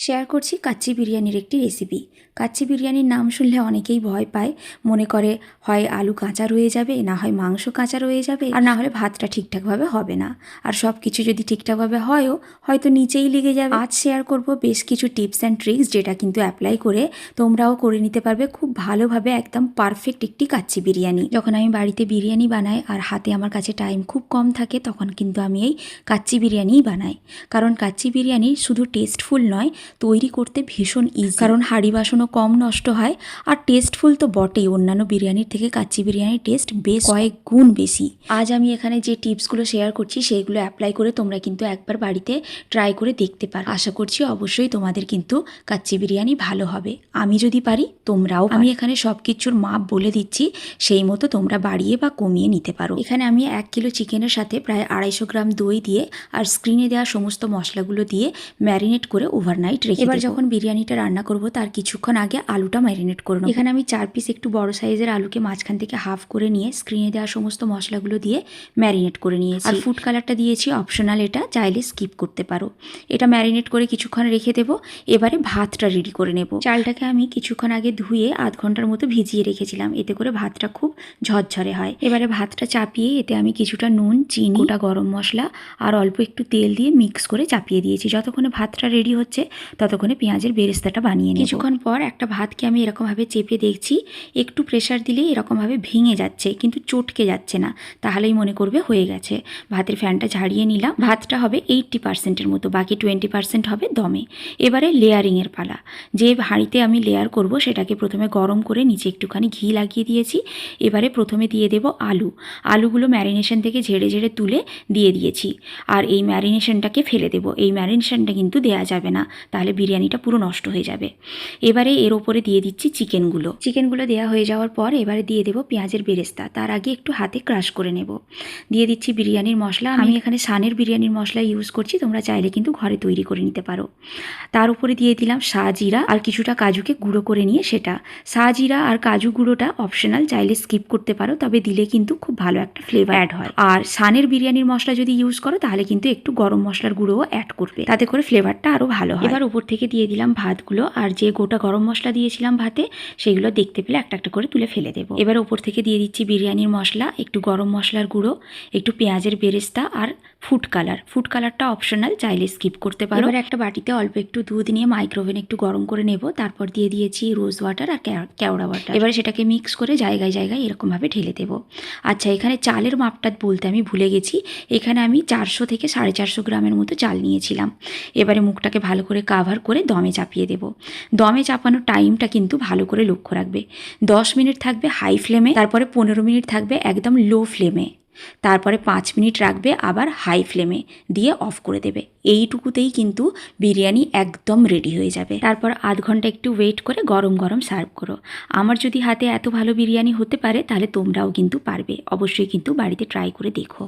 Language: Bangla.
শেয়ার করছি কাচ্চি বিরিয়ানির একটি রেসিপি। কাচ্চি বিরিয়ানির নাম শুনলে অনেকেই ভয় পায়, মনে করে হয় আলু কাঁচা রয়ে যাবে, না হয় মাংস কাঁচা রয়ে যাবে, আর না হলে ভাতটা ঠিকঠাকভাবে হবে না। আর সব কিছু যদি ঠিকঠাকভাবে হয়ও হয়তো নিচেই লেগে যাবে। আজ শেয়ার করব বেশ কিছু টিপস অ্যান্ড ট্রিক্স, যেটা কিন্তু অ্যাপ্লাই করে তোমরাও করে নিতে পারবে খুব ভালোভাবে, একদম পারফেক্ট একটি কাচ্চি বিরিয়ানি। যখন আমি বাড়িতে বিরিয়ানি বানাই আর হাতে আমার কাছে টাইম খুব কম থাকে, তখন কিন্তু আমি এই কাচ্চি বিরিয়ানিই বানাই। কারণ কাচ্চি বিরিয়ানি শুধু টেস্টফুল নয়, তৈরি করতে ভীষণ ইজি, কারণ হাঁড়ি বাসনও কম নষ্ট হয়। আর টেস্টফুল তো বটেই, অন্যান্য বিরিয়ানির থেকে কাচ্চি বিরিয়ানির টেস্ট বেশ কয়েক গুণ বেশি। আজ আমি এখানে যে টিপসগুলো শেয়ার করছি সেইগুলো অ্যাপ্লাই করে তোমরা কিন্তু একবার বাড়িতে ট্রাই করে দেখতে পারো। আশা করছি অবশ্যই তোমাদের কিন্তু কাচ্চি বিরিয়ানি ভালো হবে। আমি যদি পারি তোমরাও। আমি এখানে সব কিছুর মাপ বলে দিচ্ছি, সেই মতো তোমরা বাড়িয়ে বা কমিয়ে নিতে পারো। এখানে আমি 1 কিলো চিকেনের সাথে প্রায় 250 গ্রাম দই দিয়ে আর স্ক্রিনে দেওয়া সমস্ত মশলাগুলো দিয়ে ম্যারিনেট করে ওভারনাইট রেখে এবার যখন বিরিয়ানিটা রান্না করব তার কিছুক্ষণ আগে আলুটা ম্যারিনেট করে নেব। এখানে আমি 4 পিস একটু বড় সাইজের আলুকে মাঝখান থেকে হাফ করে নিয়ে স্ক্রিনে দেওয়া সমস্ত মশলাগুলো দিয়ে ম্যারিনেট করে নিয়েছি। আর ফুড কালারটা দিয়েছি অপশনাল, এটা চাইলে স্কিপ করতে পারো। এটা ম্যারিনেট করে কিছুক্ষণ রেখে দেবো। এবারে ভাতটা রেডি করে নেব। চালটাকে আমি কিছুক্ষণ আগে ধুয়ে আধ ঘন্টার মতো ভিজিয়ে রেখেছিলাম, এতে করে ভাতটা খুব ঝরঝরে হয়। এবারে ভাতটা চাপিয়ে এতে আমি কিছুটা নুন, চিনি, গোটা গরম মশলা আর অল্প একটু তেল দিয়ে মিক্স করে চাপিয়ে দিয়েছি। যতক্ষণে ভাতটা রেডি হচ্ছে ততক্ষণে পেঁয়াজের বেরেস্তাটা বানিয়ে নেব। কিছুক্ষণ পর একটা ভাতকে আমি এরকমভাবে চেপে দেখছি, একটু প্রেশার দিলেই এরকমভাবে ভেঙে যাচ্ছে, কিন্তু চটকে যাচ্ছে না, তাহলেই মনে করবে হয়ে গেছে। ভাতের ফ্যানটা ঝাড়িয়ে নিলাম। ভাতটা হবে 80%-এর মতো, বাকি 20% হবে দমে। এবারে লেয়ারিংয়ের পালা। যে হাঁড়িতে আমি লেয়ার করব সেটাকে প্রথমে গরম করে নিচে একটুখানি ঘি লাগিয়ে দিয়েছি। এবারে প্রথমে দিয়ে দেব আলুগুলো ম্যারিনেশন থেকে ঝেড়ে ঝেড়ে তুলে দিয়ে দিয়েছি। আর এই ম্যারিনেশনটাকে ফেলে দেব। এই ম্যারিনেশনটা কিন্তু দেয়া যাবে না, তাহলে বিরিয়ানিটা পুরো নষ্ট হয়ে যাবে। এবারে এর ওপরে দিয়ে দিচ্ছি চিকেনগুলো দেওয়া হয়ে যাওয়ার পর এবারে দিয়ে দেবো পেঁয়াজের বেরেস্তা। তার আগে একটু হাতে ক্রাশ করে নেব। দিয়ে দিচ্ছি বিরিয়ানির মশলা। আমি এখানে সানের বিরিয়ানির মশলা ইউজ করছি, তোমরা চাইলে কিন্তু ঘরে তৈরি করে নিতে পারো। তার উপরে দিয়ে দিলাম শাহজিরা আর কিছুটা কাজুকে গুঁড়ো করে নিয়ে সেটা। শাহজিরা আর কাজু গুঁড়োটা অপশনাল, চাইলে স্কিপ করতে পারো, তবে দিলে কিন্তু খুব ভালো একটা ফ্লেভার অ্যাড হয়। আর সানের বিরিয়ানির মশলা যদি ইউজ করো তাহলে কিন্তু একটু গরম মশলার গুঁড়োও অ্যাড করবে, তাতে করে ফ্লেভারটা আরও ভালো হয়। এবার উপর থেকে দিয়ে দিলাম ভাতগুলো, আর যে গোটা গরম মশলা দিয়েছিলাম ভাতে সেগুলো দেখতে পেলে একটা একটা করে তুলে ফেলে দেবো। এবার উপর থেকে দিয়ে দিচ্ছি বিরিয়ানির মশলা, একটু গরম মশলার গুঁড়ো, একটু পেঁয়াজের বেরেস্তা আর ফুড কালারটা অপশনাল, চাইলে স্কিপ করতে পারো। এবার একটা বাটিতে অল্প একটু দুধ নিয়ে মাইক্রোওভেনে একটু গরম করে নেব। তারপর দিয়ে দিয়েছি রোজ ওয়াটার আর কেওড়া ওয়াটার। এবারে সেটাকে মিক্স করে জায়গায় জায়গায় এরকমভাবে ঢেলে দেবো। আচ্ছা, এখানে চালের মাপটা বলতে আমি ভুলে গেছি। এখানে আমি 400 থেকে 450 গ্রামের মতো চাল নিয়েছিলাম। এবারে মুখটাকে ভালো করে কাভার করে দমে চাপিয়ে দেব। দমে চাপানোর টাইমটা কিন্তু ভালো করে লক্ষ্য রাখবে। 10 মিনিট থাকবে হাই ফ্লেমে, তারপরে 15 মিনিট থাকবে একদম লো ফ্লেমে, তারপরে 5 মিনিট রাখবে আবার হাই ফ্লেমে, দিয়ে অফ করে দেবে। এইটুকুতেই কিন্তু বিরিয়ানি একদম রেডি হয়ে যাবে। তারপর আধ ঘন্টা একটু ওয়েট করে গরম গরম সার্ভ করো। আমার যদি হাতে এত ভালো বিরিয়ানি হতে পারে তাহলে তোমরাও কিন্তু পারবে। অবশ্যই কিন্তু বাড়িতে ট্রাই করে দেখো।